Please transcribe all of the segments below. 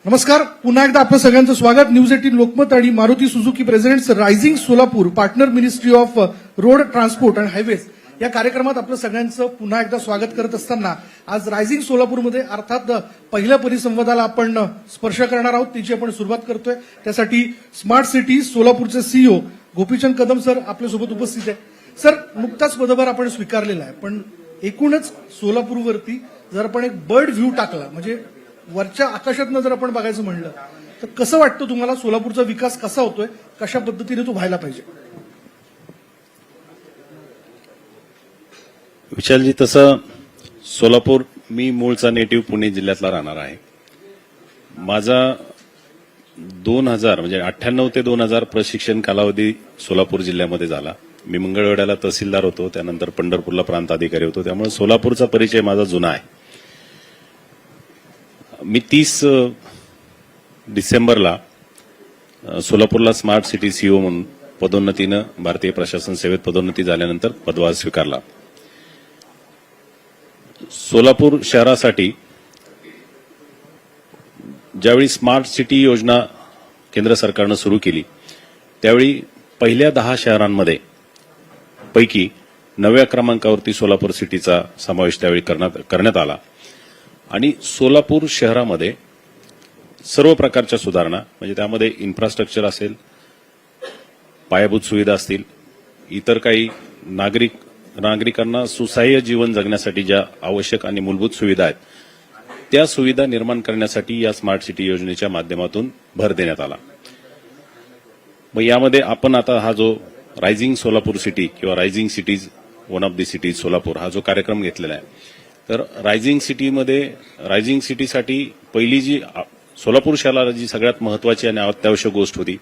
नमस्कार. पुन्हा एकदा आपलं सगळ्यांचं स्वागत. न्यूज 18 लोकमत आणि Maruti Suzuki presents rising Solapur partner ministry of road transport and highways या कार्यक्रमात आपलं सगळ्यांचं पुन्हा एकदा स्वागत करत असताना आज रायझिंग सोलापूरमध्ये अर्थात पहिल्या परिसंवादाला आपण स्पर्श करणार आहोत. तिची आपण सुरुवात करतोय. त्यासाठी स्मार्ट सिटी सोलापूरचे सीईओ गोपीचंद कदम सर आपल्यासोबत उपस्थित आहे. सर, नुकताच पदभार आपण स्वीकारलेला आहे, पण एकूणच सोलापूरवरती जर आपण एक बर्ड व्ह्यू टाकला, म्हणजे वरच्या आकाशातनं जर आपण बघायचं म्हणलं तर कसं वाटतं तुम्हाला सोलापूरचा विकास कसा होतोय, कशा पद्धतीने तो व्हायला पाहिजे? विशालजी, तसं सोलापूर, मी मूळचा नेटिव्ह पुणे जिल्ह्यातला राहणार आहे. माझा 2000 म्हणजे 98 ते 2000 प्रशिक्षण कालावधी सोलापूर जिल्ह्यामध्ये झाला. मी मंगळवेढ्याला तहसीलदार होतो, त्यानंतर पंढरपूरला प्रांत अधिकारी होतो, त्यामुळे सोलापूरचा परिचय माझा जुना आहे. मी 30 डिसेंबरला सोलापूरला स्मार्ट सिटी सीईओ म्हणून पदोन्नतीनं भारतीय प्रशासन सेवेत पदोन्नती झाल्यानंतर पदभार स्वीकारला. सोलापूर शहरासाठी ज्यावेळी स्मार्ट सिटी योजना केंद्र सरकारनं सुरू केली त्यावेळी पहिल्या 10 शहरांमध्ये पैकी 9व्या क्रमांकावरती सोलापूर सिटीचा समावेश त्यावेळी करण्यात आला आणि सोलापूर शहरामध्ये सर्व प्रकारच्या सुधारणा, म्हणजे त्यामध्ये इन्फ्रास्ट्रक्चर असेल, पायाभूत सुविधा असतील, इतर काही नागरिकांना सुसह्य जीवन जगण्यासाठी ज्या आवश्यक आणि मूलभूत सुविधा आहेत त्या सुविधा निर्माण करण्यासाठी या स्मार्ट सिटी योजनेच्या माध्यमातून भर देण्यात आला. मग यामध्ये आपण आता हा जो रायझिंग सोलापूर सिटी किंवा rising cities one of the cities Solapur हा जो कार्यक्रम घेतलेला आहे, तर रायझिंग सिटीसाठी पहिली जी सोलापूर शहराला जी सगळ्यात महत्वाची आणि अत्यावश्यक गोष्ट होती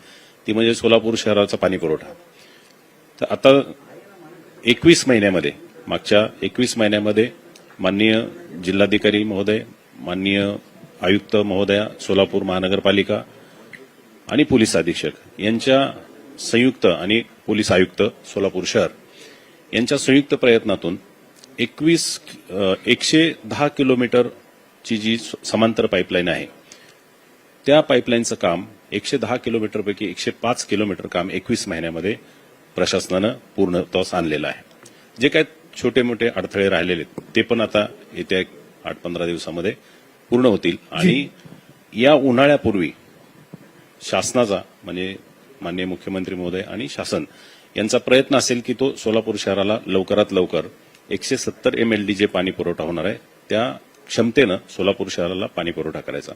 ती म्हणजे सोलापूर शहराचा पाणी पुरवठा. तर आता 21 महिन्यामध्ये, मागच्या 21 महिन्यामध्ये माननीय जिल्हाधिकारी महोदय, माननीय आयुक्त महोदया, सोलापूर महानगरपालिका आणि पोलीस अधीक्षक यांच्या संयुक्त आणि पोलीस आयुक्त सोलापूर शहर यांच्या संयुक्त प्रयत्नातून 110 किलोमीटरची जी समांतर पाईपलाईन आहे त्या पाईपलाईनचं काम 110 किलोमीटरपैकी 105 किलोमीटर काम 21 महिन्यामध्ये प्रशासनानं पूर्णत्वास आणलेलं आहे. जे काही छोटे मोठे अडथळे राहिलेले ते पण आता येत्या 8-15 दिवसामध्ये पूर्ण होतील आणि या उन्हाळ्यापूर्वी शासनाचा, म्हणजे माननीय मुख्यमंत्री महोदय आणि शासन यांचा प्रयत्न असेल की तो सोलापूर शहराला लवकरात लवकर 170 MLD जे पाणी पुरवठा होणार आहे त्या क्षमतेनं सोलापूर शहराला पाणी पुरवठा करायचा.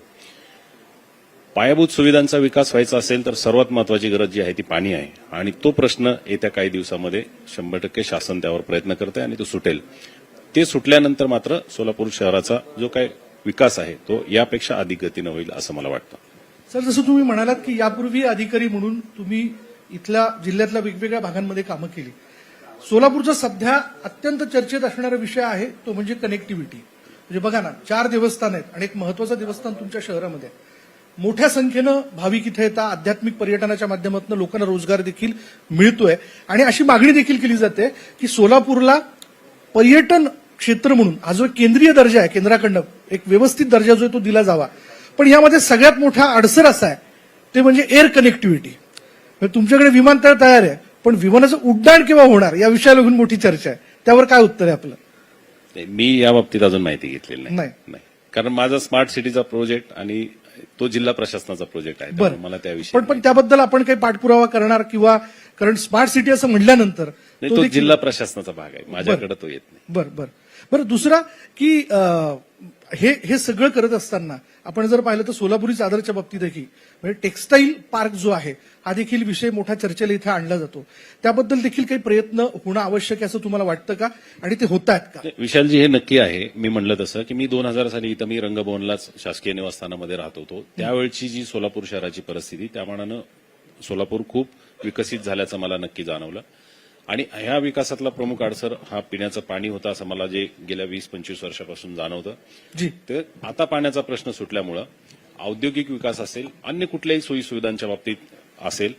पायाभूत सुविधांचा विकास व्हायचा असेल तर सर्वात महत्वाची गरज जी आहे ती पाणी आहे आणि तो प्रश्न येत्या काही दिवसामध्ये 100% शासन त्यावर प्रयत्न करते आणि तो सुटेल. ते सुटल्यानंतर मात्र सोलापूर शहराचा जो काही विकास आहे तो यापेक्षा अधिक गतीनं होईल असं मला वाटतं. सर, जसं तुम्ही म्हणालात की यापूर्वी अधिकारी म्हणून तुम्ही इथल्या जिल्ह्यातल्या वेगवेगळ्या भागांमध्ये कामं केली. सोलापूरचा सध्या अत्यंत चर्चेत असणारा विषय आहे तो म्हणजे कनेक्टिव्हिटी. म्हणजे बघा ना, 4 देवस्थान आहेत आणि एक महत्वाचं देवस्थान तुमच्या शहरामध्ये आहे. मोठ्या संख्येनं भाविक इथे येतात. आध्यात्मिक पर्यटनाच्या माध्यमातून लोकांना रोजगार देखील मिळतोय आणि अशी मागणी देखील केली जाते की सोलापूरला पर्यटन क्षेत्र म्हणून हा जो केंद्रीय दर्जा आहे, केंद्राकडनं एक व्यवस्थित दर्जा जो आहे तो दिला जावा. पण यामध्ये सगळ्यात मोठा अडसर असा आहे ते म्हणजे एअर कनेक्टिव्हिटी. तुमच्याकडे विमानतळ तयार आहे पण विमानाचं उड्डाण केव्हा होणार या विषयाला घेऊन मोठी चर्चा आहे. त्यावर काय उत्तर आहे आपलं? मी या बाबतीत अजून माहिती घेतलेली नाही, कारण माझा स्मार्ट सिटीचा प्रोजेक्ट आणि तो जिल्हा प्रशासनाचा प्रोजेक्ट आहे, त्यामुळे मला त्याविषयी पण त्याबद्दल आपण काही पाठपुरावा करणार किंवा, कारण स्मार्ट सिटी असं म्हटल्यानंतर तो जिल्हा प्रशासनाचा भाग आहे, माझ्याकडे तो येत नाही. बरं. दुसरा की हे सगळं करत असताना आपण जर पाहिलं तर सोलापुरी चादरच्या बाबतीत देखील म्हणजे टेक्स्टाईल पार्क जो आहे हा देखील विषय मोठा चर्चेला इथे आणला जातो. त्याबद्दल देखील काही प्रयत्न होणं आवश्यक आहे असं तुम्हाला वाटतं का आणि ते होत आहेत का? विशालजी, हे नक्की आहे. मी म्हणलं तसं की मी 2000 साली इथं मी रंगभवनलाच शासकीय निवासस्थानामध्ये राहत होतो. त्यावेळची जी सोलापूर शहराची परिस्थिती, त्यामानानं सोलापूर खूप विकसित झाल्याचं मला नक्की जाणवलं आणि ह्या विकासातला प्रमुख अडसर हा पिण्याचं पाणी होता असं मला जे गेल्या 20-25 वर्षापासून जाणवतं. तर आता पाण्याचा प्रश्न सुटल्यामुळं औद्योगिक विकास असेल, अन्य कुठल्याही सोयी सुविधांच्या बाबतीत असेल,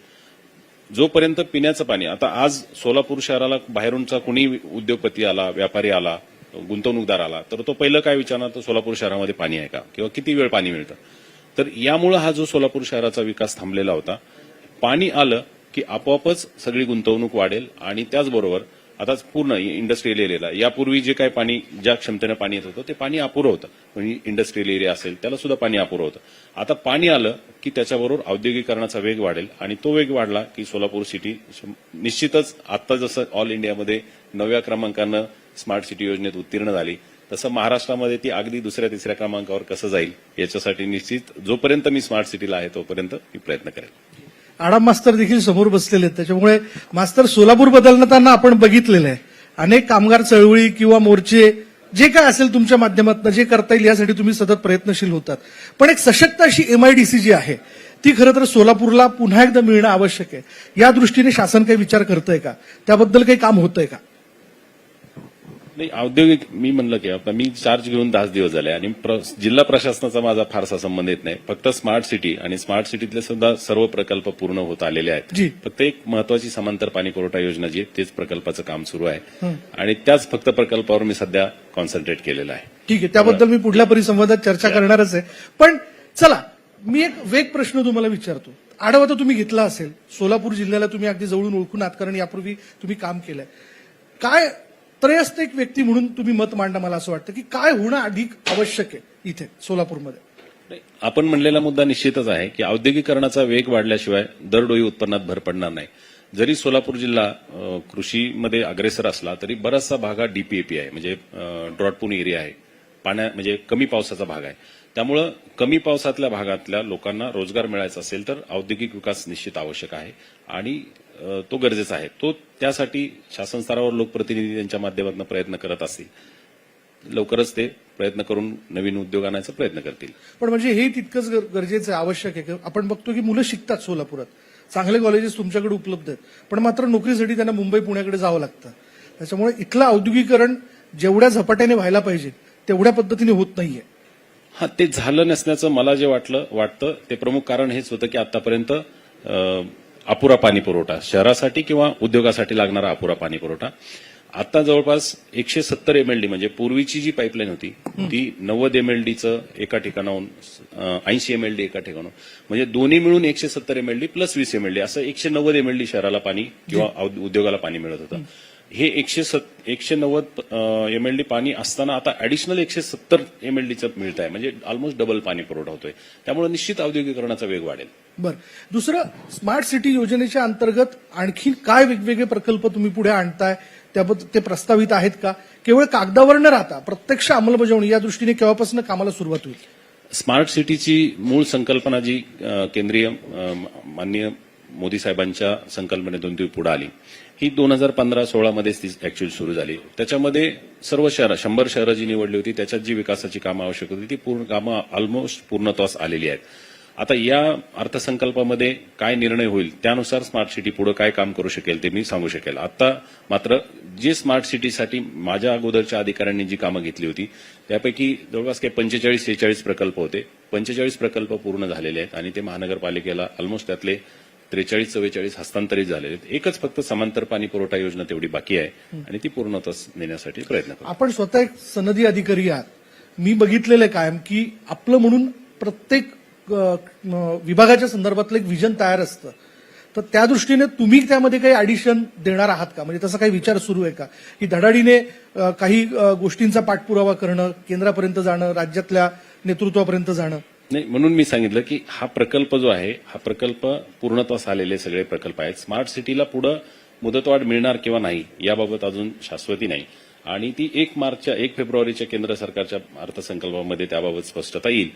जोपर्यंत पिण्याचं पाणी, आता आज सोलापूर शहराला बाहेरूनचा कुणी उद्योगपती आला, व्यापारी आला, गुंतवणूकदार आला तर तो पहिलं काय विचारणार, तर सोलापूर शहरामध्ये पाणी आहे का किंवा किती वेळ पाणी मिळतं. तर यामुळे हा जो सोलापूर शहराचा विकास थांबलेला होता, पाणी आलं की आपोआपच सगळी गुंतवणूक वाढेल आणि त्याचबरोबर आता पूर्ण इंडस्ट्रियल एरियाला यापूर्वी जे काही पाणी ज्या क्षमतेनं पाणी येत होतं ते पाणी अपुरं होतं. म्हणजे इंडस्ट्रियल एरिया असेल त्याला सुद्धा पाणी अपुरं होतं. आता पाणी आलं की त्याच्याबरोबर औद्योगिकरणाचा वेग वाढेल आणि तो वेग वाढला की सोलापूर सिटी निश्चितच आता जसं ऑल इंडियामध्ये 9व्या क्रमांकानं स्मार्ट सिटी योजनेत उत्तीर्ण झाली तसं महाराष्ट्रामध्ये ती अगदी दुसऱ्या तिसऱ्या क्रमांकावर कसं जाईल याच्यासाठी निश्चित जोपर्यंत मी स्मार्ट सिटीला आहे तोपर्यंत मी प्रयत्न करेन. आडाम मास्तर देखील समोर बसलेले आहेत. त्याच्यामुळे मास्तर सोलापूर बदलताना आपण बघितलेलं आहे. अनेक कामगार चळवळी किंवा मोर्चे जे काय असेल तुमच्या माध्यमातून जे करता येईल यासाठी तुम्ही सतत प्रयत्नशील होतात. पण एक सशक्त अशी MIDC जी आहे ती खरं तर सोलापूरला पुन्हा एकदा मिळणं आवश्यक आहे. या दृष्टीने शासन काही विचार करतंय का? त्याबद्दल काही काम होतंय का? नाही, औद्योगिक मी म्हणलं की आता मी चार्ज घेऊन 10 दिवस झाले आणि जिल्हा प्रशासनाचा माझा फारसा संबंध येत नाही. फक्त स्मार्ट सिटी आणि स्मार्ट सिटीतले सुद्धा सर्व प्रकल्प पूर्ण होत आलेले आहेत. जी. फक्त एक महत्वाची समांतर पाणी पुरवठा योजना जी आहे तेच प्रकल्पाचं काम सुरू आहे आणि त्याच फक्त प्रकल्पावर मी सध्या कॉन्सन्ट्रेट केलेलं आहे. ठीक आहे, त्याबद्दल मी पुढल्या परिसंवादात चर्चा करणारच आहे. पण चला, मी एक वेग प्रश्न तुम्हाला विचारतो. आढावा तर तुम्ही घेतला असेल, सोलापूर जिल्ह्याला तुम्ही अगदी जवळून ओळखून आहात कारण यापूर्वी तुम्ही काम केलंय. काय त्रयस्थ एक व्यक्ती म्हणून तुम्ही मत मांडा, मला असं वाटतं की काय होणं अधिक आवश्यक आहे इथे सोलापूरमध्ये? नाही, आपण म्हणलेला मुद्दा निश्चितच आहे की औद्योगिकरणाचा वेग वाढल्याशिवाय दरडोई उत्पन्नात भर पडणार नाही. जरी सोलापूर जिल्हा कृषीमध्ये अग्रेसर असला तरी बराचसा भाग हा DPAP आहे, म्हणजे ड्रॉटपून एरिया आहे, म्हणजे कमी पावसाचा भाग आहे. त्यामुळं कमी पावसातल्या भागातल्या लोकांना रोजगार मिळायचा असेल तर औद्योगिक विकास निश्चित आवश्यक आहे आणि तो गरजेचा आहे. तो त्यासाठी शासन स्तरावर लोकप्रतिनिधी त्यांच्या माध्यमातून प्रयत्न करत असतील. लवकरच ते प्रयत्न करून नवीन उद्योग आणायचा प्रयत्न करतील. पण म्हणजे हे तितकंच गरजेचं आहे, आवश्यक आहे. आपण बघतो की मुलं शिकतात सोलापुरात, चांगले कॉलेजेस तुमच्याकडे उपलब्ध आहेत, पण मात्र नोकरीसाठी त्यांना मुंबई पुण्याकडे जावं लागतं. त्याच्यामुळे इथलं औद्योगिकरण जेवढ्या झपाट्याने व्हायला पाहिजे तेवढ्या पद्धतीने होत नाहीये. हा, ते झालं नसण्याचं मला जे वाटतं ते प्रमुख कारण हेच होतं की आतापर्यंत अपुरा पाणी पुरवठा शहरासाठी किंवा उद्योगासाठी लागणारा अपुरा पाणी पुरवठा. आता जवळपास 170 MLD म्हणजे पूर्वीची जी पाईपलाईन होती ती 90 MLDचं एका ठिकाणाहून 80 MLD एका ठिकाणाहून, म्हणजे दोन्ही मिळून 170 MLD प्लस 20 MLD असं 190 MLD शहराला पाणी किंवा उद्योगाला पाणी मिळत होतं. हे 190 MLD पाणी असताना आता ऍडिशनल 170 MLDचं मिळत आहे, म्हणजे ऑलमोस्ट डबल पाणी पुरवठा होतोय. त्यामुळे निश्चित औद्योगिकरणाचा वेग वाढेल. बरं, दुसरं, स्मार्ट सिटी योजनेच्या अंतर्गत आणखी काय वेगवेगळे प्रकल्प तुम्ही पुढे आणताय, त्याबद्दल ते प्रस्तावित आहेत का? केवळ कागदावर न राहता प्रत्यक्ष अंमलबजावणी या दृष्टीने केव्हापासून कामाला सुरुवात होईल? स्मार्ट सिटीची मूळ संकल्पना जी केंद्रीय माननीय मोदी साहेबांच्या संकल्पनेतून ती पुढे आली, ही 2015-16 मध्येच ती ऍक्च्युअली सुरू झाली. त्याच्यामध्ये सर्व शहरं 100 शहरं जी निवडली होती त्याच्यात जी विकासाची कामं आवश्यक होती ती पूर्ण कामं ऑलमोस्ट पूर्णत्वास आलेली आहेत. आता या अर्थसंकल्पामध्ये काय निर्णय होईल त्यानुसार स्मार्ट सिटी पुढे काय काम करू शकेल ते मी सांगू शकेल. आता मात्र जे स्मार्ट सिटीसाठी माझ्या अगोदरच्या अधिकाऱ्यांनी जी कामं घेतली होती त्यापैकी जवळपास काही 45-46 प्रकल्प होते. 45 प्रकल्प पूर्ण झालेले आहेत आणि ते महानगरपालिकेला ऑलमोस्ट त्यातले 43-44 हस्तांतरित झालेले आहेत. एकच फक्त समांतर पाणी पुरवठा योजना तेवढी बाकी आहे आणि ती पूर्णत्वास नेण्यासाठी प्रयत्न करतो. आपण स्वतः एक सनदी अधिकारी आहात, मी बघितलेलं आहे कायम की आपलं म्हणून प्रत्येक विभागाच्या संदर्भातलं एक विजन तयार असतं. तर त्या दृष्टीने तुम्ही त्यामध्ये काही ऍडिशन देणार आहात का? म्हणजे तसा काही विचार सुरू आहे का की धडाडीने काही गोष्टींचा पाठपुरावा करणं, केंद्रापर्यंत जाणं, राज्यातल्या नेतृत्वापर्यंत जाणं? नाही, म्हणून मी सांगितलं की हा प्रकल्प जो आहे हा प्रकल्प पूर्णत्वास आलेले सगळे प्रकल्प आहेत. स्मार्ट सिटीला पुढे मुदतवाढ मिळणार किंवा नाही याबाबत अजून शाश्वती नाही आणि ती 1 फेब्रुवारीच्या केंद्र सरकारच्या अर्थसंकल्पामध्ये त्याबाबत स्पष्टता येईल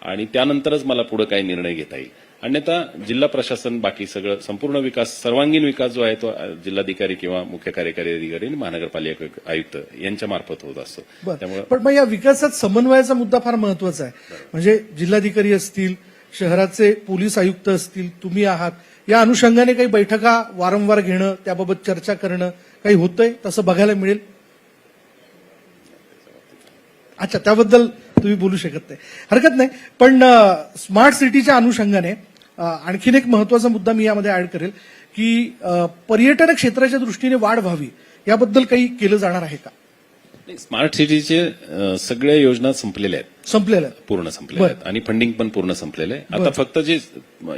आणि त्यानंतरच मला पुढे काही निर्णय घेता येईल. अन्यथा जिल्हा प्रशासन बाकी सगळं संपूर्ण विकास, सर्वांगीण विकास जो आहे तो जिल्हाधिकारी किंवा मुख्य कार्यकारी अधिकारी आणि महानगरपालिका आयुक्त यांच्या मार्फत होत असतो. त्यामुळे पण मग या विकासात समन्वयाचा मुद्दा फार महत्वाचा आहे. म्हणजे जिल्हाधिकारी असतील, शहराचे पोलीस आयुक्त असतील, तुम्ही आहात, या अनुषंगाने काही बैठका वारंवार घेणं, त्याबाबत चर्चा करणं काही होतंय तसं बघायला मिळेल? अच्छा, त्याबद्दल तुम्ही बोलू शकत नाही, हरकत नाही. पण स्मार्ट सिटीच्या अनुषंगाने आणखीन एक महत्वाचा मुद्दा मी यामध्ये ऍड करेल की पर्यटन क्षेत्राच्या दृष्टीने वाढ व्हावी याबद्दल काही केलं जाणार आहे का? स्मार्ट सिटीचे सगळ्या योजना संपलेल्या आहेत. संपलेलं आहे. पूर्ण संपलेले आहेत आणि फंडिंग पण पूर्ण संपलेलं आहे. आता फक्त जे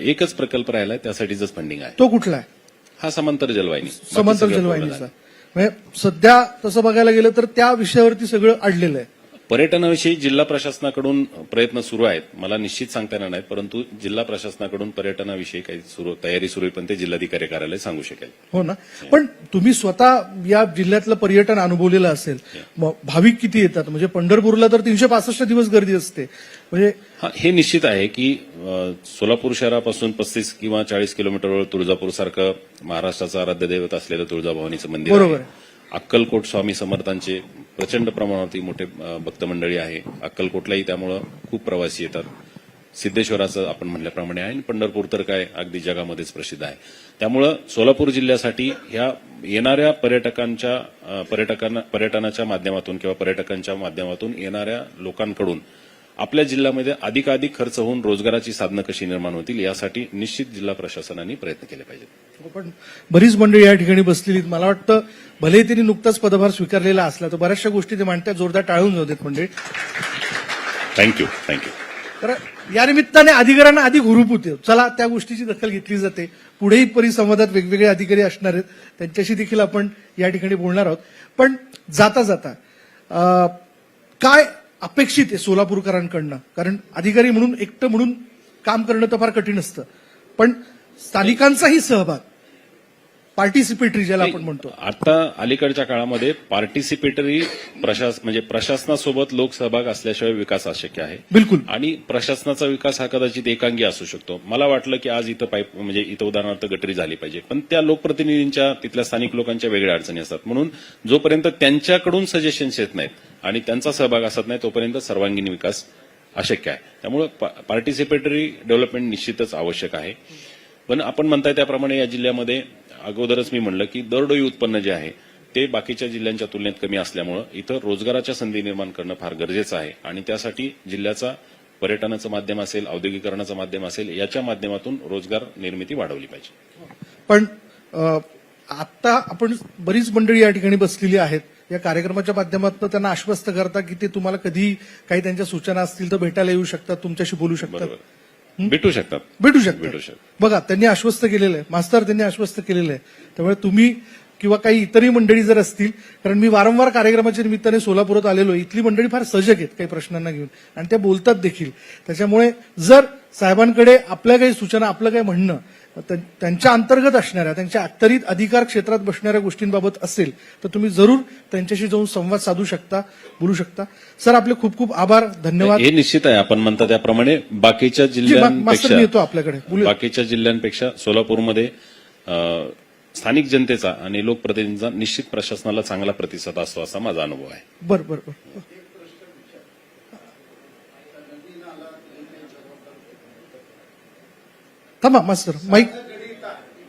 एकच प्रकल्प राहिला आहे त्यासाठीच फंडिंग आहे. तो कुठला आहे? हा समांतर जलवाहिनी. बाकी समांतर सगळं पूर्ण जलवाहिनीचा. झालं. म्हणजे सध्या तसं बघायला गेलं तर त्या विषयावरती सगळं अडलेलं आहे. पर्यटनाविषयी जिल्हा प्रशासनाकडून प्रयत्न सुरू आहेत. मला निश्चित सांगता येणार नाहीत, परंतु जिल्हा प्रशासनाकडून पर्यटनाविषयी काही तयारी सुरू आहे, पण ते जिल्हाधिकारी कार्यालय सांगू शकेल. हो ना. पण तुम्ही स्वतः या जिल्ह्यातलं पर्यटन अनुभवलेलं असेल. मग भाविक किती येतात? म्हणजे पंढरपूरला तर 365 दिवस गर्दी असते. म्हणजे हे निश्चित आहे की सोलापूर शहरापासून 35 किंवा 40 किलोमीटरवर तुळजापूरसारखं महाराष्ट्राचं आराध्य दैवत असलेलं तुळजाभवानीचं मंदिर आहे. बरोबर आहे. अक्कलकोट स्वामी समर्थांचे प्रचंड प्रमाणावरती मोठे भक्त मंडळी आहे. अक्कलकोटलाही त्यामुळं खूप प्रवासी येतात. सिद्धेश्वराचं आपण म्हटल्याप्रमाणे आहे आणि पंढरपूर तर काय अगदी जगामध्येच प्रसिद्ध आहे. त्यामुळं सोलापूर जिल्ह्यासाठी ह्या येणाऱ्या पर्यटनाच्या माध्यमातून किंवा पर्यटकांच्या माध्यमातून येणाऱ्या लोकांकडून आपल्या जिल्ह्यामध्ये अधिकाधिक खर्च होऊन रोजगाराची साधनं कशी निर्माण होतील यासाठी निश्चित जिल्हा प्रशासनाने प्रयत्न केले पाहिजेत. पण बरीच मंडळी या ठिकाणी बसलेली. मला वाटतं भले त्यांनी नुकताच पदभार स्वीकारलेला असला तर बऱ्याचशा गोष्टी ते मांडतात, जोरदार टाळून जाऊ देत मंडळी. थँक्यू. तर या निमित्ताने अधिकाऱ्यांना अधिक हुरूप होते. चला त्या गोष्टीची दखल घेतली जाते. पुढेही परिसंवादात वेगवेगळे अधिकारी असणार आहेत, त्यांच्याशी देखील आपण या ठिकाणी बोलणार आहोत. पण जाता जाता काय अपेक्षित आहे सोलापूरकरांकडनं? कारण अधिकारी म्हणून एकटं म्हणून काम करणं तर फार कठीण असतं, पण स्थानिकांचाही सहभाग, पार्टिसिपेटरी ज्याला आपण म्हणतो. आता अलीकडच्या काळामध्ये पार्टिसिपेटरी म्हणजे प्रशासनासोबत लोकसहभाग असल्याशिवाय विकास अशक्य आहे. बिलकुल. आणि प्रशासनाचा विकास हा कदाचित एकांगी असू शकतो. मला वाटलं की आज इथं उदाहरणार्थ गटरी झाली पाहिजे, पण त्या लोकप्रतिनिधींच्या तिथल्या स्थानिक लोकांच्या वेगळ्या अडचणी असतात. म्हणून जोपर्यंत त्यांच्याकडून सजेशन्स येत नाहीत आणि त्यांचा सहभाग असत नाही तोपर्यंत सर्वांगीण विकास अशक्य आहे. त्यामुळे पार्टिसिपेटरी डेव्हलपमेंट निश्चितच आवश्यक आहे. पण आपण म्हणताय त्याप्रमाणे या जिल्ह्यामध्ये अगोदरच मी म्हणलं की दरडोई उत्पन्न जे आहे ते बाकीच्या जिल्ह्यांच्या तुलनेत कमी असल्यामुळे इथं रोजगाराच्या संधी निर्माण करणं फार गरजेचं आहे आणि त्यासाठी जिल्ह्याचा पर्यटनाचं माध्यम असेल, औद्योगिकरणाचं माध्यम असेल, याच्या माध्यमातून रोजगार निर्मिती वाढवली पाहिजे. पण आता आपण बरीच मंडळी या ठिकाणी बसलेली आहेत. या कार्यक्रमाच्या माध्यमातून त्यांना आश्वस्त करता की ते तुम्हाला कधी काही त्यांच्या सूचना असतील तर भेटायला येऊ शकतात, तुमच्याशी बोलू शकतात, भेटू शकतात. बघा त्यांनी आश्वस्त केलेलं आहे. मास्तर त्यांनी आश्वस्त केलेलं आहे. त्यामुळे तुम्ही किंवा काही इतरही मंडळी जर असतील, कारण मी वारंवार कार्यक्रमाच्या निमित्ताने सोलापुरात आलेलो, इथली मंडळी फार सजग आहेत काही प्रश्नांना घेऊन आणि त्या बोलतात देखील. त्याच्यामुळे जर साहेबांकडे आपल्या काही सूचना, आपलं काही म्हणणं त्यांच्या अंतर्गत असणाऱ्या, त्यांच्या अखत्यारीत अधिकार क्षेत्रात बसणाऱ्या गोष्टींबाबत असेल तर तुम्ही जरूर त्यांच्याशी जाऊन संवाद साधू शकता, बोलू शकता. सर आपले खूप खूप आभार, धन्यवाद. हे निश्चित आहे. आपण म्हणता त्याप्रमाणे बाकीच्या जिल्ह्यांपेक्षा सोलापूरमध्ये स्थानिक जनतेचा आणि लोकप्रतिनिधींचा निश्चित प्रशासनाला चांगला प्रतिसाद असतो असा माझा अनुभव आहे. बरं. थांबा मास्तर,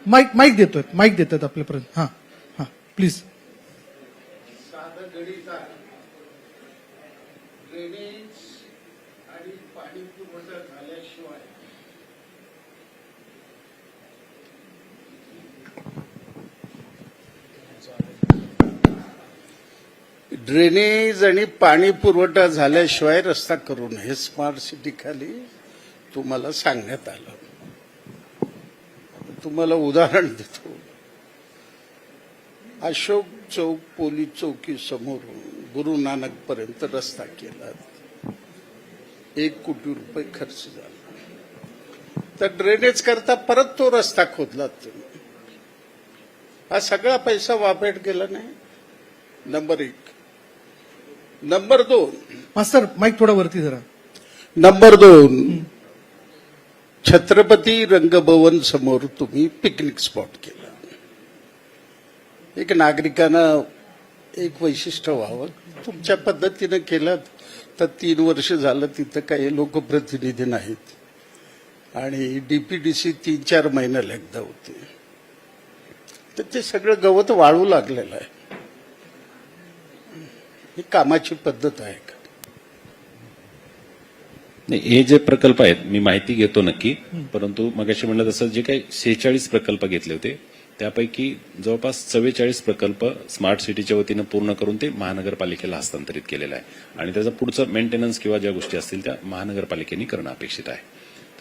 माईक देतात आपल्यापर्यंत. हा प्लीज. ड्रेनेज आणि पाणी पुरवठा झाल्याशिवाय रस्ता करू नये. स्मार्ट सिटी खाली तुम्हाला सांगण्यात आलं. तुम्हाला उदाहरण देतो. अशोक चौक पोलीस चौकी समोरून गुरु नानक पर्यंत रस्ता केला. 1 कोटी रुपये खर्च झाला. तर ड्रेनेज करता परत तो रस्ता खोदला तुम्ही. हा सगळा पैसा वापेट गेला नाही. नंबर 1. नंबर 2, मास्तर माईक थोडा वरती जरा. नंबर 2, छत्रपती रंगभवन समोर तुम्ही पिकनिक स्पॉट केला. एक नागरिकांना एक वैशिष्ट्य व्हावं, तुमच्या पद्धतीनं केलं. तर 3 वर्ष झालं तिथं काही लोकप्रतिनिधी नाहीत आणि डीपीडीसी 3-4 महिन्याला एकदा होते. तर ते सगळं गवत वाळू लागलेलं आहे. ही कामाची पद्धत आहे का? नाही, हे जे प्रकल्प आहेत मी माहिती घेतो नक्की, परंतु मगाशी म्हणलं तसं जे काही 46 प्रकल्प घेतले होते त्यापैकी जवळपास 44 प्रकल्प स्मार्ट सिटीच्या वतीनं पूर्ण करून ते महानगरपालिकेला हस्तांतरित केलेलं आहे आणि त्याचं पुढचं मेंटेनन्स किंवा ज्या गोष्टी असतील त्या महानगरपालिकेने करणं अपेक्षित आहे.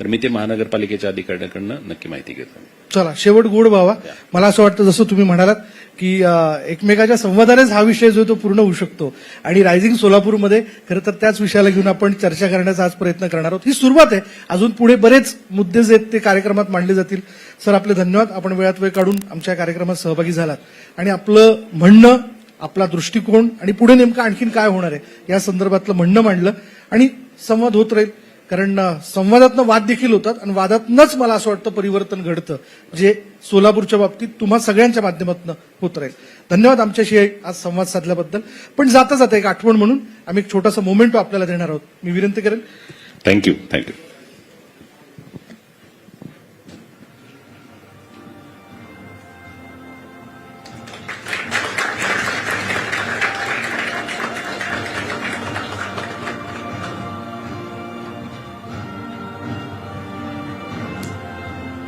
तर मी ते महानगरपालिकेच्या अधिकाऱ्यांकडनं नक्की माहिती घेतो. चला शेवट गोड व्हावा. मला असं वाटतं जसं तुम्ही म्हणालात की एकमेकाच्या संवादानेच हा विषय जो तो पूर्ण होऊ शकतो आणि रायझिंग सोलापूरमध्ये खरं तर त्याच विषयाला घेऊन आपण चर्चा करण्याचा आज प्रयत्न करणार आहोत. ही सुरुवात आहे. अजून पुढे बरेच मुद्दे जे आहेत ते कार्यक्रमात मांडले जातील. सर आपले धन्यवाद. आपण वेळात वेळ काढून आमच्या कार्यक्रमात सहभागी झालात आणि आपलं म्हणणं, आपला दृष्टिकोन आणि पुढे नेमकं आणखीन काय होणार आहे या संदर्भातलं म्हणणं मांडलं आणि संवाद होत राहील. कारण संवादातनं वाद देखील होतात आणि वादातनंच मला असं वाटतं परिवर्तन घडतं जे सोलापूरच्या बाबतीत तुम्हा सगळ्यांच्या माध्यमातून होत राहील. धन्यवाद आमच्याशी आज संवाद साधल्याबद्दल. पण जाता जाता एक आठवण म्हणून आम्ही एक छोटासा मोमेंटो आपल्याला देणार आहोत. मी विनंती करेन. थँक्यू.